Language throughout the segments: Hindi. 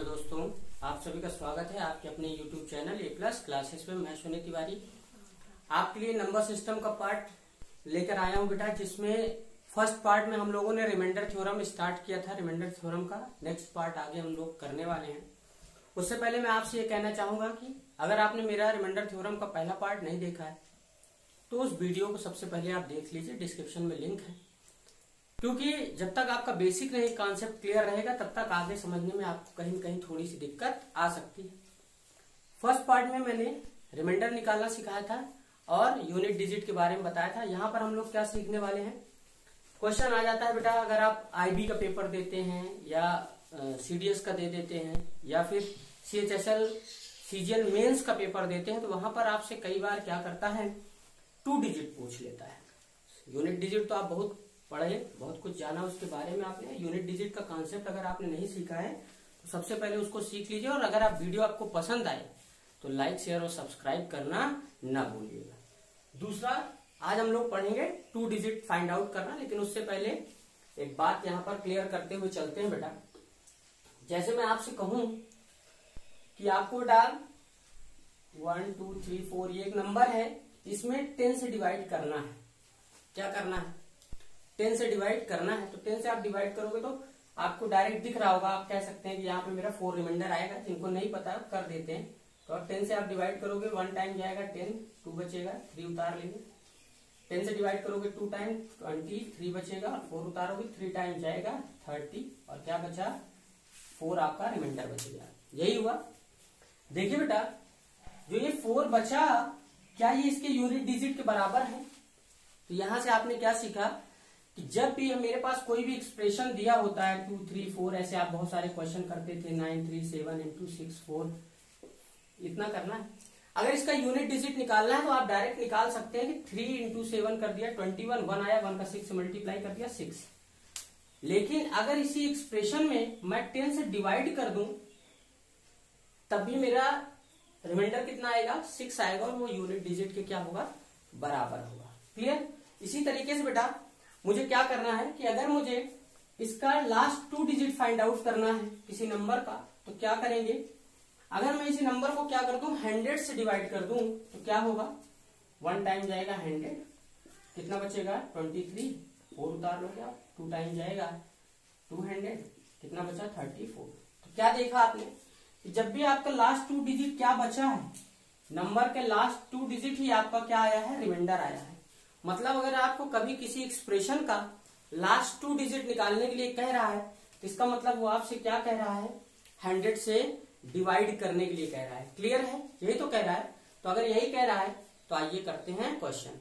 दोस्तों, आप सभी का स्वागत है आपके अपने YouTube चैनल ए प्लस क्लासेस में। मैं सुनील तिवारी आपके लिए नंबर सिस्टम का पार्ट लेकर आया हूं बेटा, जिसमें फर्स्ट पार्ट में हम लोगों ने रिमाइंडर थ्योरम स्टार्ट किया था। रिमाइंडर थ्योरम का नेक्स्ट पार्ट आगे हम लोग करने वाले हैं। उससे पहले मैं आपसे ये कहना चाहूंगा कि अगर आपने मेरा रिमाइंडर थ्योरम का पहला पार्ट नहीं देखा है तो उस वीडियो को सबसे पहले आप देख लीजिए, डिस्क्रिप्शन में लिंक है। क्योंकि जब तक आपका बेसिक नहीं कॉन्सेप्ट क्लियर रहेगा तब तक आगे समझने में आपको कहीं न कहीं थोड़ी सी दिक्कत आ सकती है। फर्स्ट पार्ट में मैंने रिमाइंडर निकालना सिखाया था और यूनिट डिजिट के बारे में बताया था। यहाँ पर हम लोग क्या सीखने वाले हैं, क्वेश्चन आ जाता है बेटा, अगर आप आईबी का पेपर देते हैं या सीडीएस का दे देते हैं या फिर सीएचएसएल सीजीएल मेंस का पेपर देते हैं तो वहां पर आपसे कई बार क्या करता है, 2 डिजिट पूछ लेता है। यूनिट डिजिट तो आप बहुत पढ़े, बहुत कुछ जाना उसके बारे में आपने। यूनिट डिजिट का कॉन्सेप्ट अगर आपने नहीं सीखा है तो सबसे पहले उसको सीख लीजिए। और अगर आप वीडियो आपको पसंद आए तो लाइक शेयर और सब्सक्राइब करना ना भूलिएगा। दूसरा, आज हम लोग पढ़ेंगे 2 डिजिट फाइंड आउट करना। लेकिन उससे पहले एक बात यहाँ पर क्लियर करते हुए चलते हैं बेटा। जैसे मैं आपसे कहूं कि आपको डाल 1 2 3 4 ये एक नंबर है, इसमें 10 से डिवाइड करना है। क्या करना है? 10 से डिवाइड करना है। तो 10 से आप डिवाइड करोगे तो आपको डायरेक्ट दिख रहा होगा, आप कह सकते हैं कि यहाँ पे मेरा 4 रिमाइंडर आएगा। जिनको नहीं पता कर देते हैं। तो 10 से आप डिवाइड करोगे 1 टाइम जाएगा 10, 2 बचेगा, 3 उतार लेंगे। 10 से डिवाइड करोगे 2 टाइम 20, 3 बचेगा, और 4 उतारोगे 3 टाइम जाएगा 30, और क्या बचा 4 आपका रिमाइंडर बचेगा। यही हुआ। देखिए बेटा, जो ये 4 बचा, क्या ये इसके यूनिट डिजिट के बराबर है? तो यहां से आपने क्या सीखा कि जब भी मेरे पास कोई भी एक्सप्रेशन दिया होता है 2 3 4, ऐसे आप बहुत सारे क्वेश्चन करते थे, 9 3 7 into 6 4, इतना करना है। अगर इसका यूनिट डिजिट निकालना है तो आप डायरेक्ट निकाल सकते हैं कि 3 into 7 कर दिया 21, 1 आया, 1 का 6 से मल्टीप्लाई कर दिया 6। लेकिन अगर इसी एक्सप्रेशन में मैं 10 से डिवाइड कर दूं तब भी मेरा रिमाइंडर कितना आएगा, 6 आएगा, और वो यूनिट डिजिट के क्या होगा, बराबर होगा। क्लियर? इसी तरीके से बेटा मुझे क्या करना है कि अगर मुझे इसका लास्ट 2 डिजिट फाइंड आउट करना है किसी नंबर का, तो क्या करेंगे, अगर मैं इसी नंबर को क्या कर दूं, 100 से डिवाइड कर दूं तो क्या होगा, 1 टाइम जाएगा 100, कितना बचेगा 23, 4 उतार लोगे आप, 2 टाइम जाएगा 200, कितना बचा 34। तो क्या देखा आपने कि जब भी आपका लास्ट 2 डिजिट क्या बचा है, नंबर के लास्ट 2 डिजिट ही आपका क्या आया है, रिमाइंडर आया है। मतलब अगर आपको कभी किसी एक्सप्रेशन का लास्ट 2 डिजिट निकालने के लिए कह रहा है तो इसका मतलब वो आपसे क्या कह रहा है, 100 से डिवाइड करने के लिए कह रहा है। क्लियर है? यही तो कह रहा है। तो अगर यही कह रहा है तो आइए करते हैं क्वेश्चन।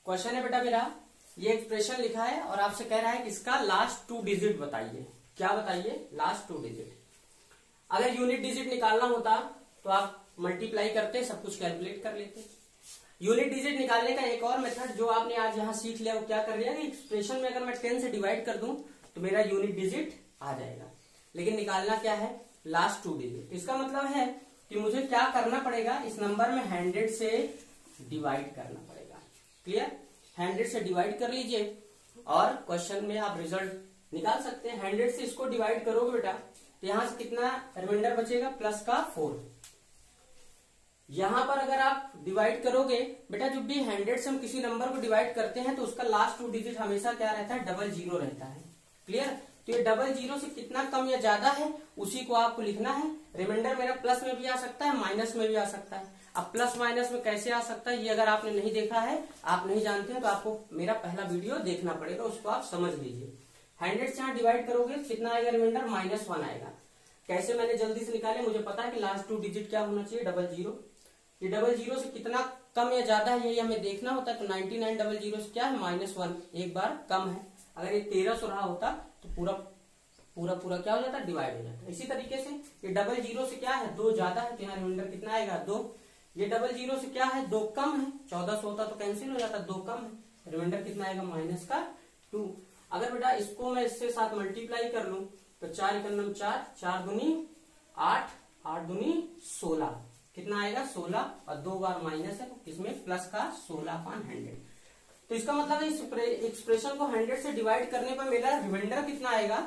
क्वेश्चन है बेटा मेरा, ये एक्सप्रेशन लिखा है और आपसे कह रहा है कि इसका लास्ट 2 डिजिट बताइए। क्या बताइए? Last 2 digit. अगर यूनिट डिजिट निकालना होता तो आप मल्टीप्लाई करते, सब कुछ कैलकुलेट कर लेते। यूनिट डिजिट निकालने का एक और मेथड जो आपने आज यहां सीख लिया वो क्या कर लिया कि एक्सप्रेशन में अगर मैं 10 से डिवाइड कर दूं तो मेरा यूनिट डिजिट आ जाएगा। लेकिन निकालना क्या है, लास्ट 2 डिजिट। इसका मतलब है कि मुझे क्या करना पड़ेगा, इस नंबर में 100 से डिवाइड करना पड़ेगा। क्लियर? 100 से डिवाइड कर लीजिए और क्वेश्चन में आप रिजल्ट निकाल सकते हैं। 100 से इसको डिवाइड करोगे बेटा तो यहां से कितना रिमाइंडर बचेगा, प्लस का 4। यहां पर अगर आप डिवाइड करोगे बेटा, जब भी 100 से हम किसी नंबर को डिवाइड करते हैं तो उसका लास्ट 2 डिजिट हमेशा क्या रहता है, 00 रहता है। क्लियर? तो ये 00 से कितना कम या ज्यादा है उसी को आपको लिखना है। रिमाइंडर मेरा प्लस में भी आ सकता है, माइनस में भी आ सकता है। अब प्लस माइनस में कैसे आ सकता है ये अगर आपने नहीं देखा है, आप नहीं जानते हैं, तो आपको मेरा पहला वीडियो देखना पड़ेगा, उसको आप समझ लीजिए। 100 से यहां डिवाइड करोगे कितना आएगा रिमाइंडर, -1 आएगा। कैसे मैंने जल्दी से निकाले, मुझे पता है कि लास्ट 2 डिजिट क्या होना चाहिए, 00। ये 00 से कितना कम या ज्यादा है यही हमें देखना होता है। तो 99 00 से क्या है, -1, एक बार कम है। अगर ये 1300 रहा होता तो पूरा पूरा पूरा क्या हो जाता, डिवाइड हो जाता। इसी तरीके से ये 00 से क्या है, 2 ज्यादा है तो यहाँ रिमाइंडर कितना आएगा, 2। ये 00 से क्या है, 2 कम है, 1400 होता तो कैंसिल हो जाता, 2 कम है, रिमाइंडर कितना आएगा, -2। अगर बेटा इसको मैं इससे साथ मल्टीप्लाई कर लूं तो 4 एकम 4, 4 दूनी 8, 8 दूनी 16, कितना आएगा 16, और 2 बार माइनस है तो इसमें प्लस का 16/100। तो इसका मतलब इस एक्सप्रेशन को 100 से डिवाइड करने पर मेरा रिमाइंडर कितना आएगा,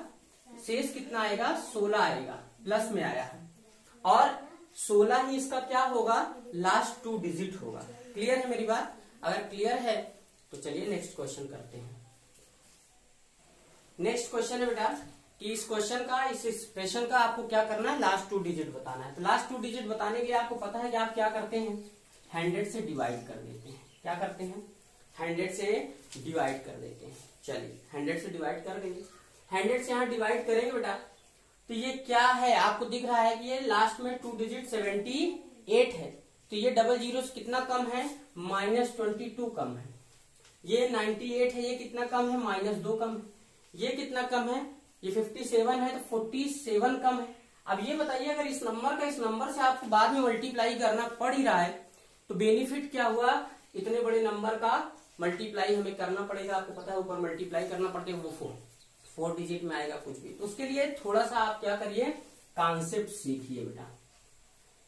शेष कितना आएगा, 16 आएगा, प्लस में आया है, और 16 ही इसका क्या होगा, लास्ट 2 डिजिट होगा। क्लियर है मेरी बात? अगर क्लियर है तो चलिए नेक्स्ट क्वेश्चन करते हैं। नेक्स्ट क्वेश्चन है बेटा कि इस क्वेश्चन का, इस एक्सप्रेशन का आपको क्या करना है, लास्ट 2 डिजिट बताना है। तो लास्ट 2 डिजिट बताने के लिए आपको पता है कि आप क्या करते हैं, 100 से डिवाइड कर देते हैं। क्या करते हैं, 100 से डिवाइड कर देते हैं। चलिए 100 से डिवाइड कर देंगे। 100 से यहाँ डिवाइड करेंगे बेटा, तो ये क्या है, आपको दिख रहा है कि ये लास्ट में 2 डिजिट 78 है, तो ये डबल जीरो से कितना कम है, -22 कम है। ये 98 है, ये कितना कम है, -2 कम है। ये कितना कम है, ये 57 है, तो 47 कम है। अब ये बताइए, अगर इस नंबर का इस नंबर से आपको बाद में मल्टीप्लाई करना पड़ ही रहा है, तो बेनिफिट क्या हुआ, इतने बड़े नंबर का मल्टीप्लाई हमें करना पड़ेगा। आपको पता है ऊपर मल्टीप्लाई करना पड़ता है, वो 4 डिजिट में आएगा कुछ भी। तो उसके लिए थोड़ा सा आप क्या करिए, कॉन्सेप्ट सीखिए बेटा।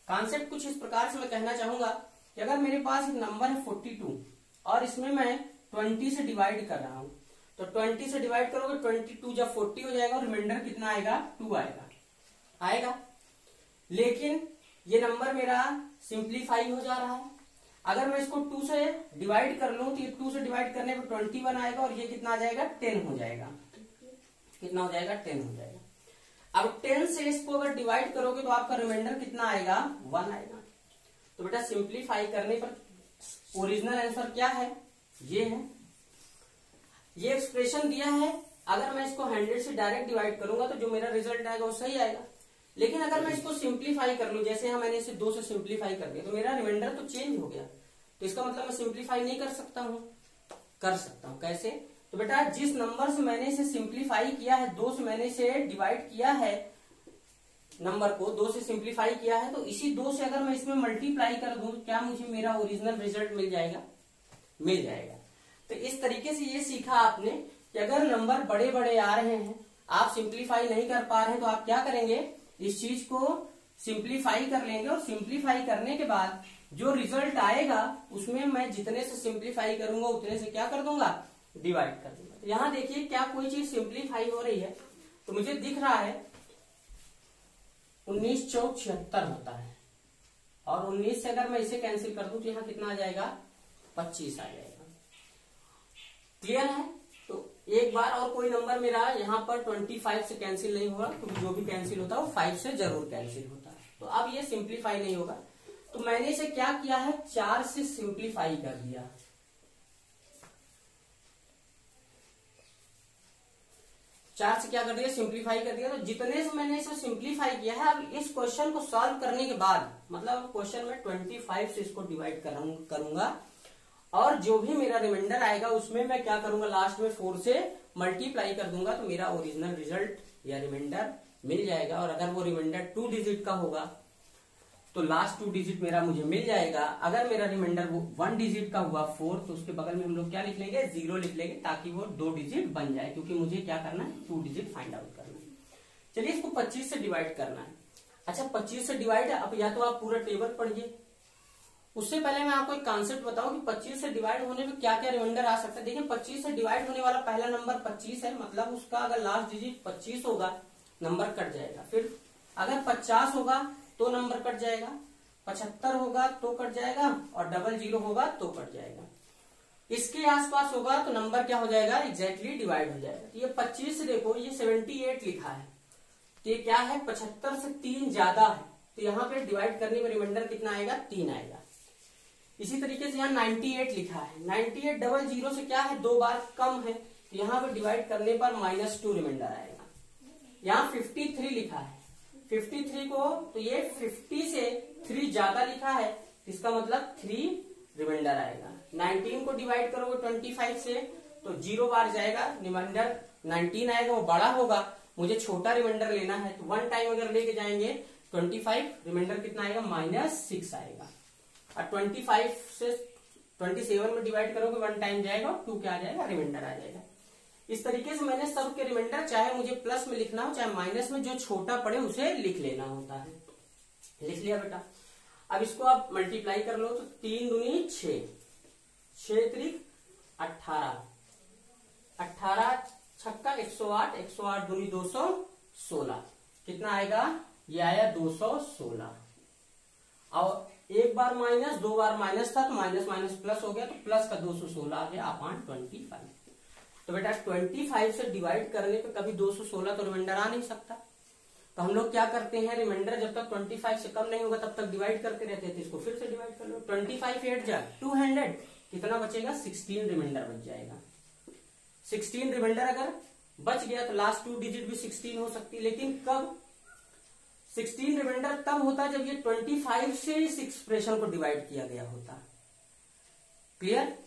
कॉन्सेप्ट कुछ इस प्रकार से मैं कहना चाहूंगा कि अगर मेरे पास एक नंबर है 42 और इसमें मैं 20 से डिवाइड कर रहा हूं, तो 20 से डिवाइड करोगे, 22 जब 40 हो जाएगा, और रिमाइंडर कितना आएगा, 2 आएगा। लेकिन ये नंबर मेरा सिंप्लीफाई हो जा रहा है। अगर मैं इसको 2 से डिवाइड कर लूं, तो ये 2 से डिवाइड करने पर 21 आएगा, और ये कितना आ जाएगा, 10 हो जाएगा। कितना हो जाएगा, 10 हो जाएगा। अब 10 से इसको अगर डिवाइड करोगे तो आपका रिमाइंडर कितना आएगा, 1 आएगा। तो बेटा सिंप्लीफाई करने पर ओरिजिनल आंसर क्या है, ये है। ये एक्सप्रेशन दिया है, अगर मैं इसको 100 से डायरेक्ट डिवाइड करूंगा तो जो मेरा रिजल्ट आएगा वो सही आएगा। लेकिन अगर मैं इसको सिंप्लीफाई कर लूं, जैसे मैंने इसे 2 से सिंप्लीफाई कर दिया, तो मेरा रिमाइंडर तो चेंज हो गया। तो इसका मतलब मैं सिंप्लीफाई नहीं कर सकता हूं, कर सकता हूं। कैसे? तो बेटा जिस नंबर से मैंने इसे सिंप्लीफाई किया है, 2 से मैंने इसे डिवाइड किया है, नंबर को 2 से सिंप्लीफाई किया है, तो इसी 2 से अगर मैं इसमें मल्टीप्लाई कर दूं, क्या मुझे मेरा ओरिजिनल रिजल्ट मिल जाएगा, मिल जाएगा। तो इस तरीके से ये सीखा आपने कि अगर नंबर बड़े बड़े आ रहे हैं, आप सिंप्लीफाई नहीं कर पा रहे हैं, तो आप क्या करेंगे, इस चीज को सिंप्लीफाई कर लेंगे, और सिंप्लीफाई करने के बाद जो रिजल्ट आएगा उसमें मैं जितने से सिंप्लीफाई करूंगा उतने से क्या कर दूंगा, डिवाइड कर दूंगा। तो यहां देखिए, क्या कोई चीज सिंप्लीफाई हो रही है, तो मुझे दिख रहा है 19 चौक 76 होता है, और 19 से अगर मैं इसे कैंसिल कर दूं तो यहाँ कितना आ जाएगा, 25 आ जाएगा। क्लियर है? तो एक बार और कोई नंबर मेरा यहाँ पर 25 से कैंसिल नहीं होगा, क्योंकि जो भी कैंसिल होता है वो 5 से जरूर कैंसिल होता है। तो अब ये सिंप्लीफाई नहीं होगा, तो मैंने इसे क्या किया है, 4 से सिंप्लीफाई कर दिया। 4 से क्या कर दिया, सिंप्लीफाई कर दिया। तो जितने से मैंने इसे सिंप्लीफाई किया है, अब इस क्वेश्चन को सॉल्व करने के बाद, मतलब क्वेश्चन में 25 से इसको डिवाइड करूंगा, और जो भी मेरा रिमाइंडर आएगा उसमें मैं क्या करूंगा, लास्ट में 4 से मल्टीप्लाई कर दूंगा, तो मेरा ओरिजिनल रिजल्ट या रिमाइंडर मिल जाएगा। और अगर वो रिमाइंडर 2 डिजिट का होगा तो लास्ट 2 डिजिट मेरा मुझे मिल जाएगा। अगर मेरा रिमाइंडर वो 1 डिजिट का हुआ 4, तो उसके बगल में हम लोग क्या लिख लेंगे, 0 लिख लेंगे, ताकि वो 2 डिजिट बन जाए, क्योंकि मुझे क्या करना है, 2 डिजिट फाइंड आउट करना है। चलिए इसको 25 से डिवाइड करना है। अच्छा 25 से डिवाइड है, अब या तो आप पूरा टेबल पढ़िए, उससे पहले मैं आपको एक कॉन्सेप्ट बताऊं कि 25 से डिवाइड होने में क्या क्या रिमाइंडर आ सकता है। देखिए 25 से डिवाइड होने वाला पहला नंबर 25 है, मतलब उसका अगर लास्ट डिजिट 25 होगा, नंबर कट जाएगा। फिर अगर 50 होगा तो नंबर कट जाएगा, 75 होगा तो कट जाएगा, और 00 होगा तो कट जाएगा। इसके आसपास होगा तो नंबर क्या हो जाएगा, एग्जैक्टली डिवाइड हो जाएगा। तो ये 25 से देखो, ये 78 लिखा है, तो ये क्या है, 75 से 3 ज्यादा है, तो यहाँ पे डिवाइड करने में रिमाइंडर कितना आएगा, 3 आएगा। इसी तरीके से यहाँ 98 लिखा है, 98 00 से क्या है, 2 बार कम है, तो यहाँ पे डिवाइड करने पर -2 रिमाइंडर आएगा। यहाँ 53 लिखा है, 53 को, तो ये 50 से 3 ज्यादा लिखा है, इसका मतलब 3 रिमाइंडर आएगा। 19 को डिवाइड करोगे 25 से तो 0 बार जाएगा, रिमाइंडर 19 आएगा, वो बड़ा होगा, मुझे छोटा रिमाइंडर लेना है, तो 1 टाइम अगर लेके जाएंगे 25, रिमाइंडर कितना आएगा, -6 आएगा। और 25 से 27 में डिवाइड करोगे 1 टाइम जाएगा, 2 क्या आ जाएगा, रिमाइंडर आ जाएगा। इस तरीके से मैंने सब के रिमाइंडर, चाहे मुझे प्लस में लिखना हो चाहे माइनस में, जो छोटा पड़े उसे लिख लेना होता है। लिख लिया बेटा। अब इसको आप मल्टीप्लाई कर लो, तो 3 दूनी 6, 6 त्रिक 18, 18 छक्का 108, 108 दूनी 200, 216। कितना आएगा? ये आया 216। और एक बार माइनस, दो बार माइनस था तो माइनस माइनस प्लस हो गया, तो प्लस का 216 आ गया अपॉन 25। तो बेटा 25 से डिवाइड करने पे कभी 216 तो रिमाइंडर आ नहीं सकता। तो हम लोग क्या करते हैं, रिमाइंडर जब तक 25 से कम नहीं होगा तब तक डिवाइड करते रहते हैं। तो इसको फिर से डिवाइड कर लो। 25 8 जा 200, कितना बचेगा? 16 रिमाइंडर बच जाएगा। 16 रिमाइंडर अगर बच गया तो लास्ट 2 डिजिट भी 16 हो सकती है। लेकिन कब 16 रिमाइंडर तब होता जब ये 25 से इस एक्सप्रेशन को डिवाइड किया गया होता। क्लियर?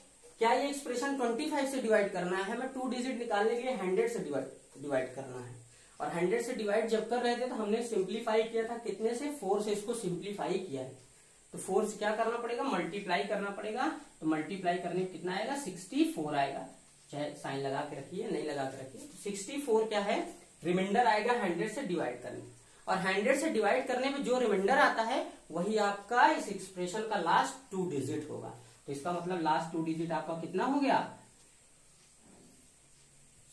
क्या ये एक्सप्रेशन 25 से डिवाइड करना है? हमें 2 डिजिट निकालने के लिए 100 से डिवाइड करना है। और 100 से डिवाइड जब कर रहे थे तो हमने सिंप्लीफाई किया था कितने से? 4 से इसको सिंप्लीफाई किया है। तो 4 से क्या करना पड़ेगा? मल्टीप्लाई करना पड़ेगा। तो मल्टीप्लाई करने में कितना आएगा? 64 आएगा। चाहे साइन लगा के रखिए, नहीं लगा के रखिए। 64 क्या है? रिमाइंडर आएगा 100 से डिवाइड करने। और 100 से डिवाइड करने में जो रिमाइंडर आता है वही आपका इस एक्सप्रेशन का लास्ट 2 डिजिट होगा। तो इसका मतलब लास्ट 2 डिजिट आपका कितना हो गया?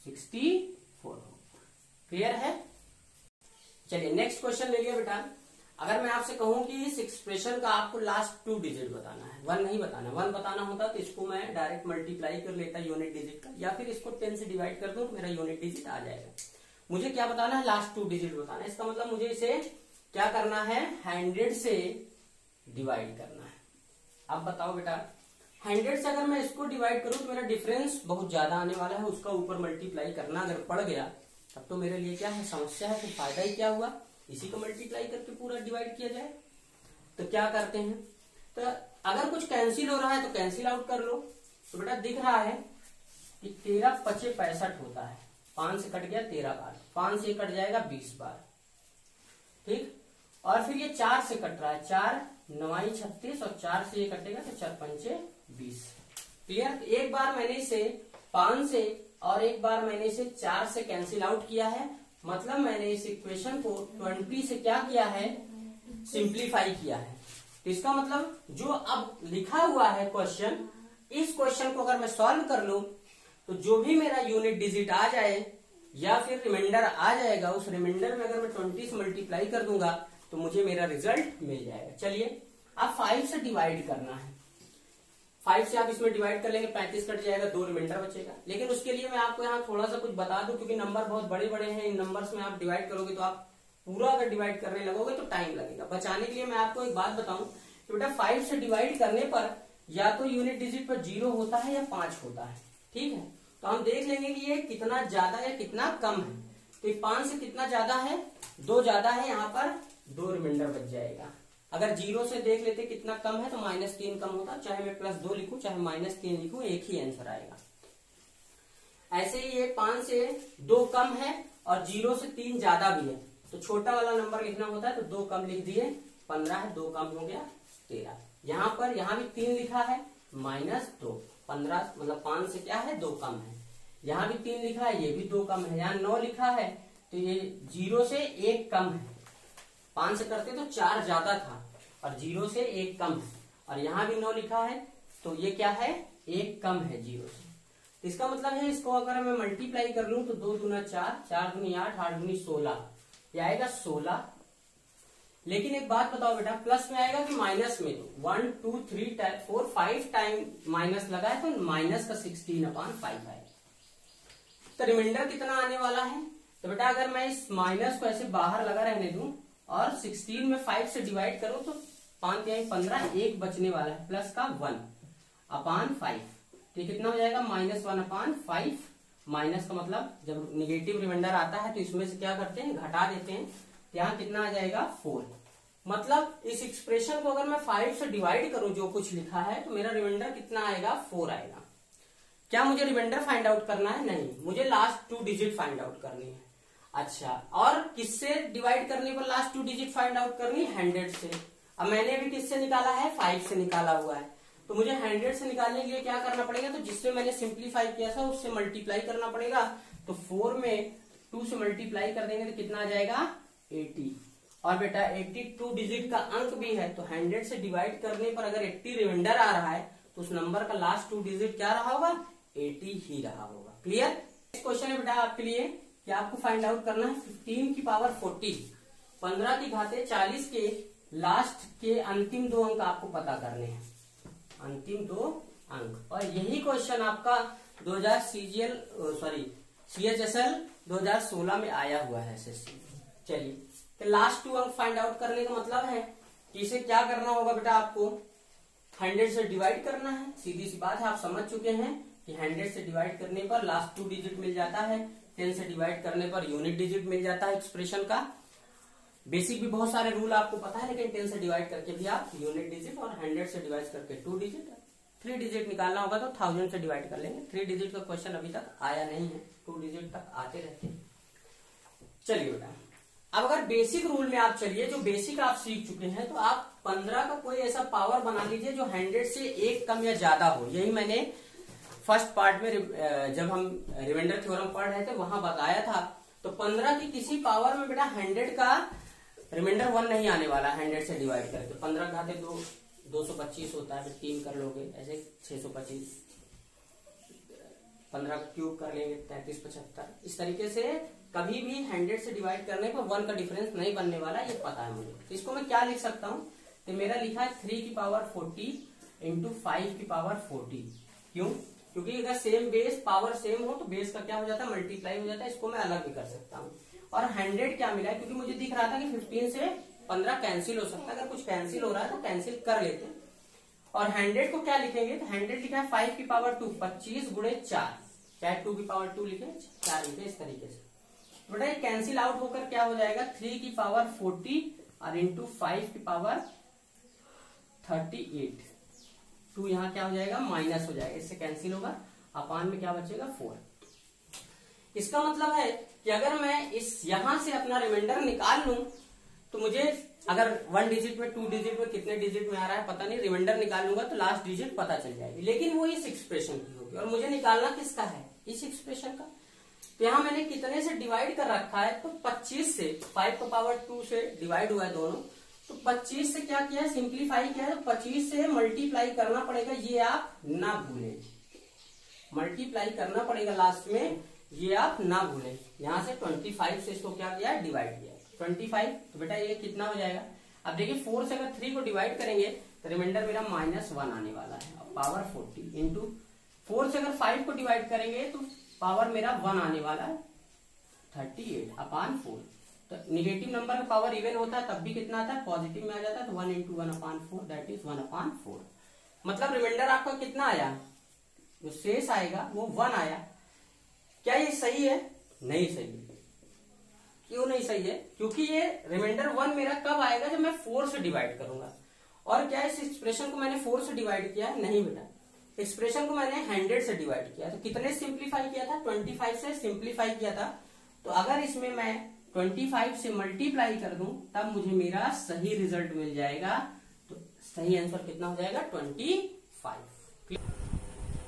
64। क्लियर है? चलिए नेक्स्ट क्वेश्चन ले लिया बेटा। अगर मैं आपसे कहूं कि इस एक्सप्रेशन का आपको लास्ट 2 डिजिट बताना है, 1 नहीं बताना। 1 बताना होता तो इसको मैं डायरेक्ट मल्टीप्लाई कर लेता यूनिट डिजिट का, या फिर इसको 10 से डिवाइड कर दूं तो मेरा यूनिट डिजिट आ जाएगा। मुझे क्या बताना है? लास्ट 2 डिजिट बताना है। इसका मतलब मुझे इसे क्या करना है? 100 से डिवाइड करना है। अब बताओ बेटा, 100 से अगर मैं इसको डिवाइड करूं तो मेरा डिफरेंस बहुत ज्यादा आने वाला है। उसका ऊपर मल्टीप्लाई करना अगर पड़ गया तब तो मेरे लिए क्या है? समस्या है। तो फायदा ही क्या हुआ? इसी को मल्टीप्लाई करके पूरा डिवाइड किया जाए। तो क्या करते हैं, तो अगर कुछ कैंसिल हो रहा है तो कैंसिल आउट कर लो। तो बेटा दिख रहा है कि 13 पचे 65 होता है। 5 से कट गया 13 बार, 5 से कट जाएगा 20 बार। ठीक। और फिर ये 4 से कट रहा है, 4 9 36 और 4 से ये कटेगा तो 4 पंचे 20। क्लियर? एक बार मैंने इसे 5 से और एक बार मैंने इसे 4 से कैंसिल आउट किया है। मतलब मैंने इस इक्वेशन को 20 से क्या किया है? सिंप्लीफाई किया है। तो इसका मतलब जो अब लिखा हुआ है क्वेश्चन, इस क्वेश्चन को अगर मैं सॉल्व कर लूं तो जो भी मेरा यूनिट डिजिट आ जाए या फिर रिमाइंडर आ जाएगा, उस रिमाइंडर में अगर मैं 20 से मल्टीप्लाई कर दूंगा तो मुझे मेरा रिजल्ट मिल जाएगा। चलिए अब 5 से डिवाइड करना है। 5 से आप इसमें डिवाइड कर लेंगे, 35 कट जाएगा, 2 रिमाइंडर बचेगा। लेकिन उसके लिए मैं आपको यहाँ थोड़ा सा कुछ बता दूं, क्योंकि नंबर बहुत बड़े बड़े हैं। इन नंबर्स में आप डिवाइड करोगे तो आप पूरा अगर डिवाइड करने लगोगे तो टाइम लगेगा। बचाने के लिए मैं आपको एक बात बताऊं कि बेटा 5 से डिवाइड करने पर या तो यूनिट डिजिट पर 0 होता है या 5 होता है। ठीक है, तो हम देख लेंगे कि ये कितना ज्यादा या कितना कम है। तो 5 से कितना ज्यादा है? 2 ज्यादा है, यहाँ पर 2 रिमाइंडर बच जाएगा। अगर 0 से देख लेते कितना कम है तो -3 कम होता। चाहे मैं +2 लिखूं चाहे -3 लिखूं, एक ही आंसर आएगा। ऐसे ही ये 5 से 2 कम है और 0 से 3 ज्यादा भी है। तो छोटा वाला नंबर लिखना होता है तो 2 कम लिख दिए, 15 है, 2 कम हो गया 13। यहाँ पर यहाँ भी 3 लिखा है, -2, 15 मतलब 5 से क्या है? 2 कम है। यहाँ भी 3 लिखा है, ये भी 2 कम है। यहाँ 9 लिखा है तो ये 0 से 1 कम है। 5 से करते तो 4 ज्यादा था और 0 से 1 कम है। और यहाँ भी 9 लिखा है तो ये क्या है? 1 कम है 0 से। तो इसका मतलब है इसको अगर मैं मल्टीप्लाई कर लूं तो 2 दूना 4, 4 दूनी 8, 8 दूनी 16, ये आएगा 16। लेकिन एक बात बताओ बेटा, प्लस में आएगा कि माइनस में? तो 1 2 3 4 5 टाइम माइनस लगा है तो माइनस का 16/5 आएगा। तो रिमाइंडर कितना आने वाला है? तो बेटा अगर मैं इस माइनस को ऐसे बाहर लगा रहने दूं और 16 में 5 से डिवाइड करूं तो 5 या 15, 1 बचने वाला है, प्लस का 1/5। तो कितना हो जाएगा? -1/5। माइनस का मतलब जब निगेटिव रिमाइंडर आता है तो इसमें से क्या करते हैं? घटा देते हैं। यहाँ कितना आ जाएगा? 4। मतलब इस एक्सप्रेशन को अगर मैं 5 से डिवाइड करूं जो कुछ लिखा है तो मेरा रिमाइंडर कितना आएगा? 4 आएगा। क्या मुझे रिमाइंडर फाइंड आउट करना है? नहीं, मुझे लास्ट 2 डिजिट फाइंड आउट करनी है। अच्छा, और किससे डिवाइड करने पर लास्ट 2 डिजिट फाइंड आउट करनी? 100 से। अब मैंने अभी किससे निकाला है? 5 से निकाला हुआ है। तो मुझे 100 से निकालने के लिए क्या करना पड़ेगा? तो जिससे मैंने सिंप्लीफाई किया था उससे मल्टीप्लाई करना पड़ेगा। तो 4 में 2 से मल्टीप्लाई कर देंगे तो कितना आ जाएगा? 80। और बेटा 82 डिजिट का अंक भी है, तो 100 से डिवाइड करने पर अगर 80 रिमाइंडर आ रहा है तो उस नंबर का लास्ट 2 डिजिट क्या रहा होगा? 80 ही रहा होगा। क्लियर? नेक्स्ट क्वेश्चन है बेटा आपके लिए कि आपको फाइंड आउट करना है 15 की पावर 40, 15 की घाते 40 के लास्ट के अंतिम 2 अंक आपको पता करने हैं, अंतिम 2 अंक। और यही क्वेश्चन आपका CHSL 2016 में आया हुआ है SSC। चलिए, तो लास्ट 2 अंक फाइंड आउट करने का मतलब है कि इसे क्या करना होगा बेटा, आपको 100 से डिवाइड करना है। सीधी सी बात है, आप समझ चुके हैं कि 100 से डिवाइड करने पर लास्ट 2 डिजिट मिल जाता है, 10 से डिवाइड करने पर यूनिट डिजिट मिल जाता है एक्सप्रेशन का। बेसिक भी बहुत सारे रूल आपको पता है, लेकिन 10 से डिवाइड करके भी आप यूनिट डिजिट और 100 से डिवाइड करके 2 डिजिट, 3 डिजिट निकालना होगा तो 1000 से डिवाइड कर लेंगे। 3 डिजिट का क्वेश्चन अभी तक आया नहीं है, 2 डिजिट तक आते रहते हैं। चलिए बेटा, अब अगर बेसिक रूल में आप चलिए, जो बेसिक आप सीख चुके हैं, तो आप 15 का कोई ऐसा पावर बना लीजिए जो 100 से 1 कम या ज्यादा हो। यही मैंने फर्स्ट पार्ट में जब हम रिमाइंडर थ्योरम पढ़ रहे थे वहां बताया था। तो 15 की किसी पावर में बेटा 100 का रिमाइंडर 1 नहीं आने वाला, 100 से डिवाइड करके। 15 घाते 225 होता है, फिर 3 कर लोगे ऐसे 625, 15 का क्यूब कर लेंगे 33 75। इस तरीके से कभी भी 100 से डिवाइड करने पर 1 का डिफरेंस नहीं बनने वाला, ये पता है मुझे। तो इसको मैं क्या लिख सकता हूँ, तो मेरा लिखा है 3 की पावर 40 इंटू 5 की पावर 40। क्यों? क्योंकि अगर सेम बेस पावर सेम हो तो बेस का क्या हो जाता है, मल्टीप्लाई हो जाता है। इसको मैं अलग भी कर सकता हूँ। और 100 क्या मिला है, क्योंकि मुझे दिख रहा था कि 15 से 15 कैंसिल हो सकता है, अगर कुछ कैंसिल हो रहा है तो कैंसिल कर लेते हैं। और 100 को क्या लिखेंगे, तो 100 लिखा है 5 की पावर 2, 25 गुणे 4, चाहे 2 की पावर 2 लिखे, 4 लिखे, इस तरीके से। बेटा ये कैंसिल आउट होकर क्या हो जाएगा, 3 की पावर 40 और इंटू 5 की पावर 38। 2 यहाँ क्या हो जाएगा, माइनस हो जाएगा, इससे कैंसिल होगा, अपान में क्या बचेगा 4। इसका मतलब है कि अगर मैं इस यहां से अपना रिमाइंडर निकाल लूं तो मुझे अगर 1 डिजिट में 2 डिजिट में कितने डिजिट में आ रहा है पता नहीं, रिमाइंडर निकाल लूंगा तो लास्ट डिजिट पता चल जाएगी, लेकिन वो इस एक्सप्रेशन की होगी। और मुझे निकालना किसका है, इस एक्सप्रेशन का। तो यहाँ मैंने कितने से डिवाइड कर रखा है, तो 25 से, 5 का पावर 2 से डिवाइड हुआ है दोनों, तो 25 से क्या किया है, सिंप्लीफाई किया है। तो 25 से मल्टीप्लाई करना पड़ेगा, ये आप ना भूलें, मल्टीप्लाई करना पड़ेगा लास्ट में, ये आप ना भूलें। यहां से 25 से इसको क्या किया है, डिवाइड किया 25। तो बेटा ये कितना हो जाएगा, अब देखिए 4 से अगर 3 को डिवाइड करेंगे तो रिमाइंडर मेरा -1 आने वाला है। अब पावर 40 इंटू 4 से अगर 5 को डिवाइड करेंगे तो पावर मेरा 1 आने वाला है, 38 अपान 4। तो निगेटिव नंबर का पावर इवन होता है तब भी कितना आता है, पॉजिटिव में आ जाता है। तो 1 इंटू 1 अपान 4, दैट इज 1 अपान 4। मतलब रिमाइंडर आपका कितना आया, जो शेष आएगा वो 1 आया। क्या ये सही है, नहीं सही है। क्यों नहीं सही है, क्योंकि ये रिमाइंडर 1 मेरा कब आएगा, जब मैं 4 से डिवाइड करूंगा। और क्या इस एक्सप्रेशन को मैंने 4 से डिवाइड किया है, नहीं बेटा, एक्सप्रेशन को मैंने 100 से डिवाइड किया। तो कितने सिंप्लीफाई किया था, 25 से सिंप्लीफाई किया था। तो अगर इसमें मैं 25 से मल्टीप्लाई कर दूं तब मुझे मेरा सही रिजल्ट मिल जाएगा। तो सही आंसर कितना हो जाएगा, 25।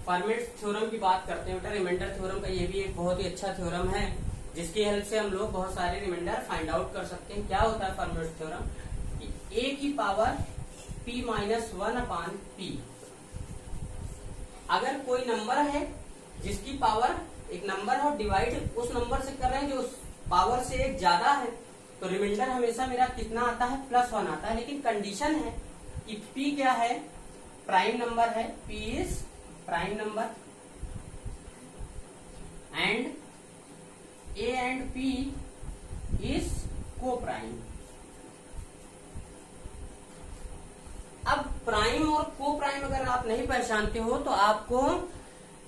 फॉर्मेट थ्योरम की बात करते हैं बेटा, रिमाइंडर थ्योरम का ये भी एक बहुत ही अच्छा थ्योरम है, जिसकी हेल्प से हम लोग बहुत सारे रिमाइंडर फाइंड आउट कर सकते हैं। क्या होता है फॉर्मेट थ्योरम, कि a की पावर p माइनस 1 अपान p। अगर कोई नंबर है जिसकी पावर, एक नंबर है और डिवाइड उस नंबर से कर रहे हैं जो उस पावर से एक ज्यादा है, तो रिमाइंडर हमेशा मेरा कितना आता है, +1 आता है। लेकिन कंडीशन है कि p क्या है, प्राइम नंबर है, p is prime number and a and p is को प्राइम। अब प्राइम और को प्राइम अगर आप नहीं पहचानते हो तो आपको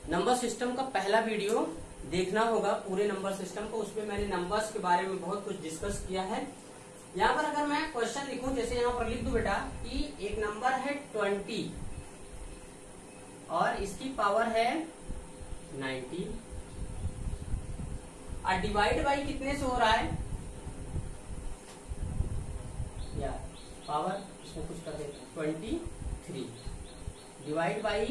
नंबर सिस्टम का पहला वीडियो देखना होगा, पूरे नंबर सिस्टम को। उसमें मैंने नंबर्स के बारे में बहुत कुछ डिस्कस किया है। यहाँ पर अगर मैं क्वेश्चन लिखूं, जैसे यहाँ पर लिख दूं बेटा कि एक नंबर है 20 और इसकी पावर है 90 और डिवाइड बाई कितने से हो रहा है, या पावर इसमें कुछ कर देते 23 डिवाइड बाई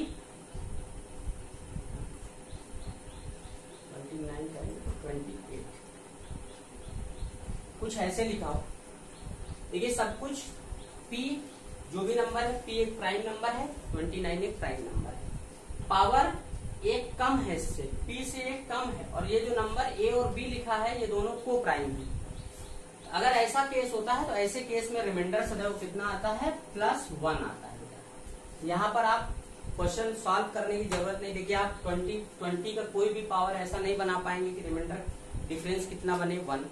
29 करेंगे तो 28, कुछ ऐसे लिखा हो। देखिए सब कुछ p जो भी नंबर है, p एक प्राइम नंबर है, 29 एक प्राइम नंबर है। पावर एक कम है इससे, P से एक कम है, और ये जो नंबर A और B लिखा है ये दोनों को प्राइम है। अगर ऐसा केस होता है तो ऐसे केस में रिमाइंडर सदैव कितना आता है, +1 आता है। यहाँ पर आप क्वेश्चन सॉल्व करने की जरूरत नहीं। देखिए आप 20 का कोई भी पावर ऐसा नहीं बना पाएंगे कि रिमाइंडर डिफरेंस कितना बने, 1।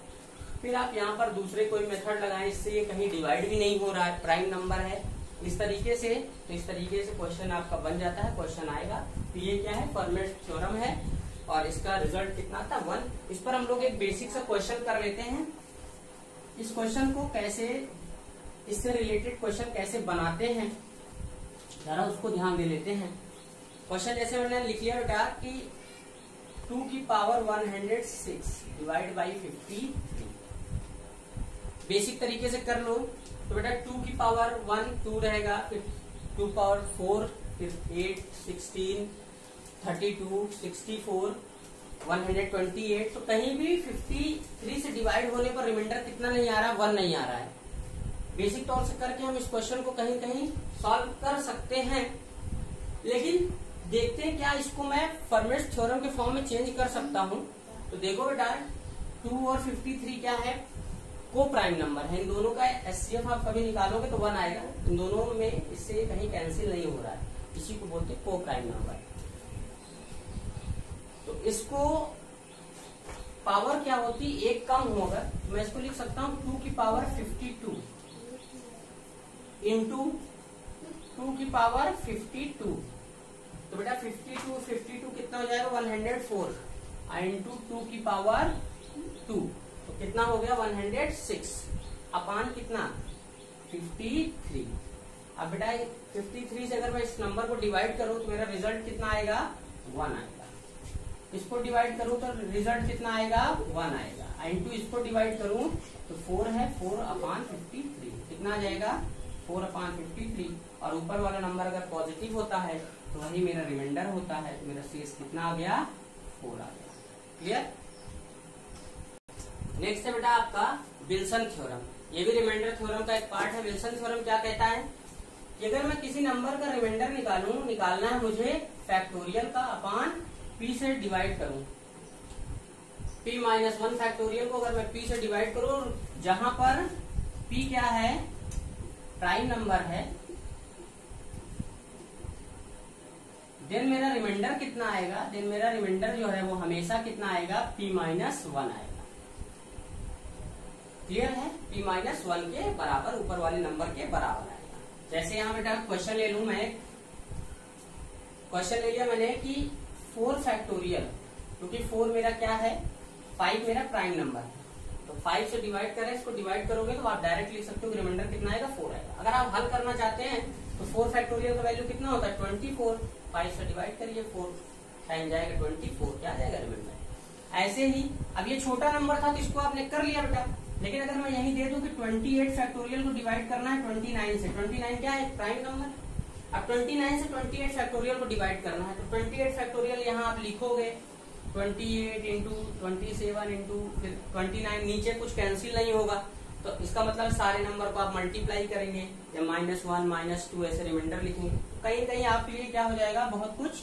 फिर आप यहाँ पर दूसरे कोई मेथड लगाएं, इससे ये कहीं डिवाइड भी नहीं हो रहा है, प्राइम नंबर है इस तरीके से, तो इस तरीके से क्वेश्चन आपका बन जाता है। क्वेश्चन आएगा तो ये क्या है, फर्मेट थ्योरम है, और इसका रिजल्ट कितना आता है, 1। इस पर हम लोग एक बेसिक सा क्वेश्चन कर लेते हैं। इस क्वेश्चन को कैसे, इससे रिलेटेड क्वेश्चन कैसे बनाते हैं जरा उसको ध्यान दे लेते हैं। क्वेश्चन जैसे मैंने लिख लिया बेटा कि 2 की पावर 106 डिवाइड बाई 53। बेसिक तरीके से कर लो तो बेटा 2 की पावर 1 2 रहेगा, फिर 2 पावर 4, फिर 8 16 32 64 128। तो कहीं भी 53 से डिवाइड होने पर रिमाइंडर कितना नहीं आ रहा, 1 नहीं आ रहा है। बेसिक तौर से करके हम इस क्वेश्चन को कहीं कहीं सॉल्व कर सकते हैं, लेकिन देखते हैं क्या इसको मैं फर्मेट थ्योरम के फॉर्म में चेंज कर सकता हूं। तो देखो बेटा 2 और 53 क्या है, को प्राइम नंबर है। इन दोनों का एचसीएफ आप कभी निकालोगे तो 1 आएगा। इन दोनों में इससे कहीं कैंसिल नहीं हो रहा है, इसी को बोलते हैं को प्राइम नंबर। तो इसको पावर क्या होती, एक कम होगा, मैं इसको लिख सकता हूं 2 की पावर 52 इंटू 2 की पावर 52। तो बेटा 52 कितना हो जाएगा, 104 इंटू 2 की पावर 2, तो कितना हो गया 106 अपान कितना 53। अब बेटा 53 से अगर मैं इस नंबर को डिवाइड करूं तो मेरा रिजल्ट कितना आएगा, 1 आएगा। इसको डिवाइड करूं तो रिजल्ट कितना आएगा, 1 आएगा। इंटू इसको डिवाइड करूं तो 4 है, 4 अपान 53 कितना आ जाएगा, 4 अपान 53। और ऊपर वाला नंबर अगर पॉजिटिव होता है तो वही मेरा रिमाइंडर होता है। तो मेरा शेष कितना आ गया, 4 आ गया। क्लियर। नेक्स्ट है बेटा आपका विल्सन थ्योरम। ये भी रिमाइंडर थ्योरम का एक पार्ट है। विल्सन थ्योरम क्या कहता है कि अगर मैं किसी नंबर का रिमाइंडर निकालना है मुझे फैक्टोरियल का अपान p से डिवाइड करूं, p-1 फैक्टोरियल को अगर मैं p से डिवाइड करूं, जहां पर p क्या है, प्राइम नंबर है, देन मेरा रिमाइंडर कितना आएगा, देन मेरा रिमाइंडर जो है वो हमेशा कितना आएगा, p-1 आएगा। क्लियर है, p-1 के बराबर, ऊपर वाले नंबर के बराबर आएगा। जैसे यहाँ बेटा क्वेश्चन ले लूं मैं, क्वेश्चन ले लिया मैंने कि 4 फैक्टोरियल, क्योंकि 4 मेरा क्या है, 5 मेरा प्राइम नंबर है, तो 5 से डिवाइड करें, इसको डिवाइड करोगे तो आप डायरेक्ट लिख सकते हो कि रिमाइंडर कितना आएगा, 4 आएगा। अगर आप हल करना चाहते हैं तो 4 फैक्टोरियल का वैल्यू कितना होता है, 24। 5 से डिवाइड करिए, 4 टाइम जाएगा 24, क्या आ जाएगा रिमाइंडर। ऐसे ही अब ये छोटा नंबर था तो इसको आपने कर लिया बेटा, लेकिन अगर मैं यही दे दूं कि 28 फैक्टोरियल को डिवाइड करना है 29 से, 29 क्या है, प्राइम नंबर। अब 29 से 28 फैक्टोरियल को डिवाइड करना है, तो 28 फैक्टोरियल यहाँ आप लिखोगे 28 इंटू 27 इंटू फिर 29, नीचे कुछ कैंसिल नहीं होगा, तो इसका मतलब सारे नंबर को आप मल्टीप्लाई करेंगे या -1 -2 ऐसे रिमाइंडर लिखेंगे। कहीं कहीं आपके लिए क्या हो जाएगा, बहुत कुछ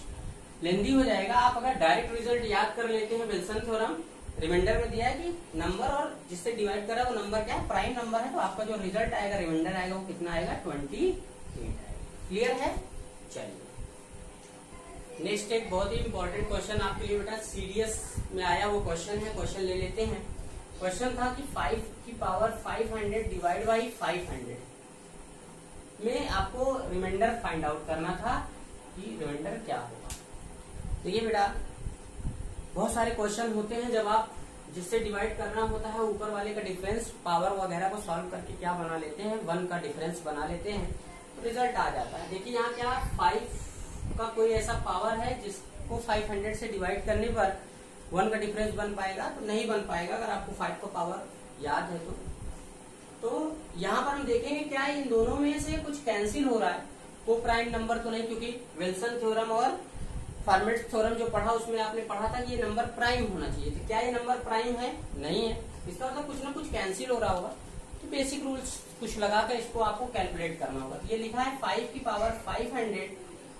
लेंदी हो जाएगा। आप अगर डायरेक्ट रिजल्ट याद कर लेते हैं, विल्सन थ्योरम रिमाइंडर में दिया है कि नंबर और जिससे डिवाइड करा वो नंबर क्या है, प्राइम नंबर है, तो आपका जो रिजल्ट आएगा, रिमाइंडर आएगा, वो कितना आएगा, 28 आएगा। क्लियर है। चलिए नेक्स्ट एक बहुत ही इंपॉर्टेंट क्वेश्चन आपके लिए बेटा सीडीएस में आया वो क्वेश्चन है, क्वेश्चन ले लेते हैं। क्वेश्चन था कि 5 की पावर 500 डिवाइड बाई 500 में आपको रिमाइंडर फाइंड आउट करना था कि रिमाइंडर क्या होगा। देखिए बेटा बहुत सारे क्वेश्चन होते हैं, जब आप जिससे डिवाइड करना होता है ऊपर वाले का डिफरेंस पावर वगैरह को सॉल्व करके क्या बना लेते हैं, 1 का डिफरेंस बना लेते हैं, तो रिजल्ट आ जाता है। देखिए यहाँ क्या 5 का कोई ऐसा पावर है जिसको 500 से डिवाइड करने पर 1 का डिफरेंस बन पाएगा, तो नहीं बन पाएगा अगर आपको 5 का पावर याद है तो यहाँ पर हम देखेंगे क्या इन दोनों में से कुछ कैंसिल हो रहा है, को प्राइम नंबर तो नहीं, क्योंकि विल्सन थ्योरम और फर्मेट थ्योरम जो पढ़ा उसमें आपने पढ़ा था कि ये नंबर प्राइम होना चाहिए, तो क्या ये नंबर प्राइम है, नहीं है, इसका मतलब कुछ ना कुछ कैंसिल हो रहा होगा। तो बेसिक रूल्स कुछ लगाकर इसको आपको कैलकुलेट करना होगा। तो ये लिखा है 5 की पावर 500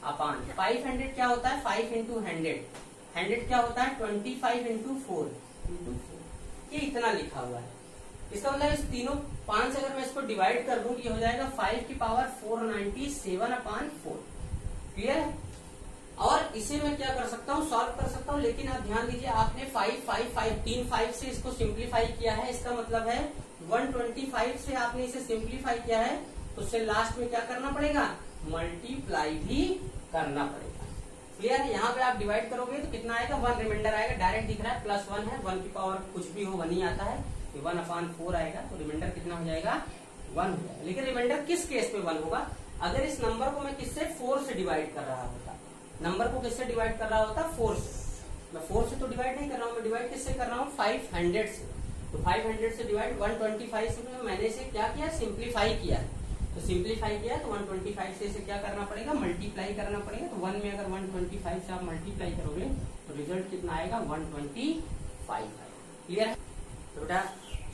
अपान 500 क्या होता है 5 इंटू 100 क्या होता है 25 इंटू 4 ये इतना लिखा हुआ है। इसका मतलब इस तीनों 5 अगर मैं इसको डिवाइड कर दूं ये हो जाएगा 5 की पावर 497 अपान 4। क्लियर है। और इसे मैं क्या कर सकता हूँ सॉल्व कर सकता हूँ, लेकिन आप ध्यान दीजिए आपने 3 5 से इसको सिंप्लीफाई किया है। इसका मतलब है 125 से आपने इसे सिंप्लीफाई किया है तो उससे लास्ट में क्या करना पड़ेगा मल्टीप्लाई भी करना पड़ेगा। क्लियर है। यहाँ पे आप डिवाइड करोगे तो कितना आएगा 1 रिमाइंडर आएगा, डायरेक्ट दिख रहा है +1 है, 1 की पावर कुछ भी हो 1 ही आता है, 1/4 आएगा तो रिमाइंडर कितना हो जाएगा 1 हो जाएगा। लेकिन रिमाइंडर किस केस में 1 होगा अगर इस नंबर को मैं किससे 4 से डिवाइड कर रहा होता। नंबर को किससे डिवाइड कर रहा होता 4 से। मैं 4 से तो डिवाइड नहीं कर रहा हूँ, मैं डिवाइड किससे कर रहा हूँ 500 से। तो 500 से डिवाइड 125 से मैंने इसे क्या किया सिंप्लीफाई किया। तो सिंप्लीफाई किया तो 125 से इसे क्या करना पड़ेगा मल्टीप्लाई करना पड़ेगा। तो 1 में अगर 125 से आप मल्टीप्लाई करोगे तो रिजल्ट कितना आएगा 125 आएगा। क्लियर है। तो बेटा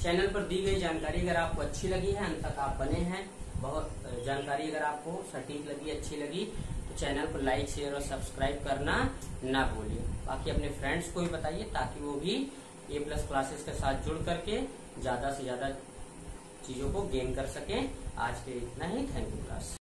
चैनल पर दी गई जानकारी अगर आपको अच्छी लगी है, अंत तक आप बने हैं, बहुत जानकारी अगर आपको सटीक लगी अच्छी लगी तो चैनल को लाइक शेयर और सब्सक्राइब करना ना भूलिए। बाकी अपने फ्रेंड्स को भी बताइए ताकि वो भी A+ क्लासेस के साथ जुड़ करके ज्यादा से ज्यादा चीजों को गेन कर सके। आज के इतना ही, थैंक यू क्लास।